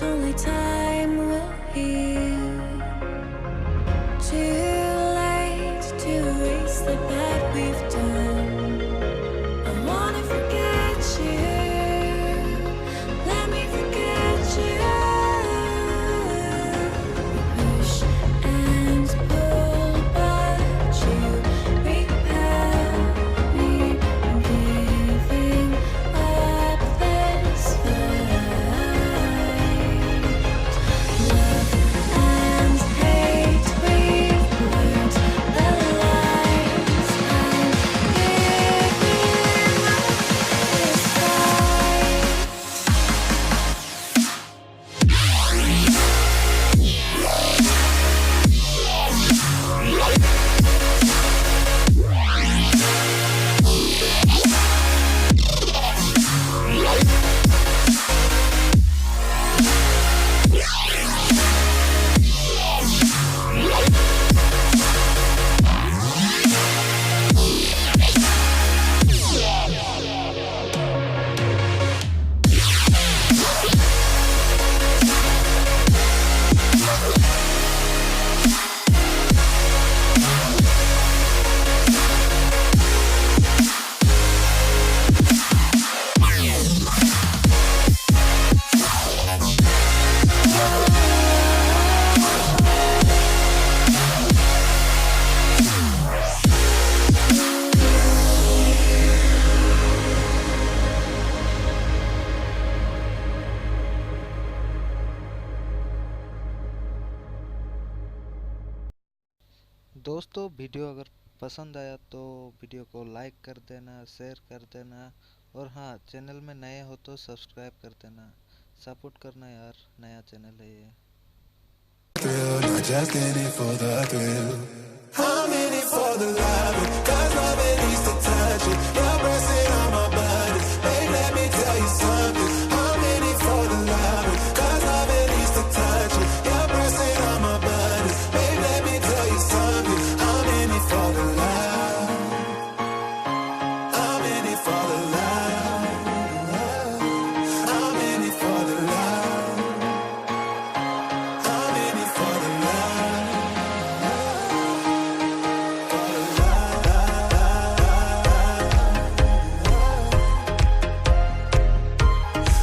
only time will heal. Too late to erase the bad we've done. I wanna forget you. Let me forget you. Push and pull, but you repel me. I'm giving up this fight. Love and hate, we've learned the lines. I'm giving up this fight. दोस्तों video अगर पसंद आया तो video को like कर देना, share कर देना, और हाँ, चैनल में नए हो तो सब्सक्राइब कर देना। सपोर्ट करना यार, नया चैनल है ये। Thrill, not just in it for the thrill. I'm in it for the love, cause love it needs to touch it. You're pressing on my buttons, babe, let me tell you something. I'm in it for the love, cause love it needs to touch it. You're pressing on my buttons, babe, let me tell you something. I'm in it for the love. I'm in it for the love. I'm in it for the love. I'm in it for the love.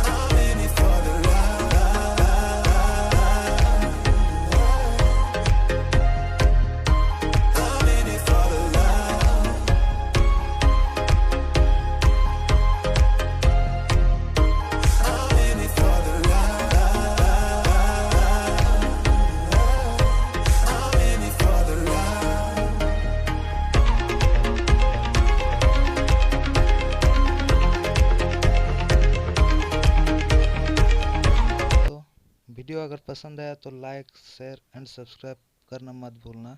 I'm in it for the love. I'm in it for the love. I'm in it for the love. I'm in it for the love. तो video अगर पसंद आया तो like, share and subscribe करना मत भूलना।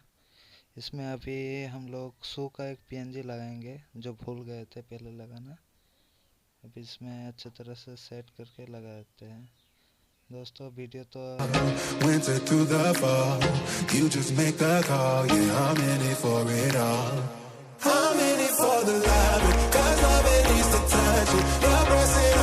इसमें अभी हम लोग शो का एक पीएनजी लगाएंगे जो भूल गए थे पहले लगाना। अभी इसमें अच्छे तरह से सेट करके लगा देते हैं। दोस्तों वीडियो तो Winter through the fall, you just make the call. Yeah, I'm in it for it all. I'm in it for the love, cause love it needs to touch it. You're pressing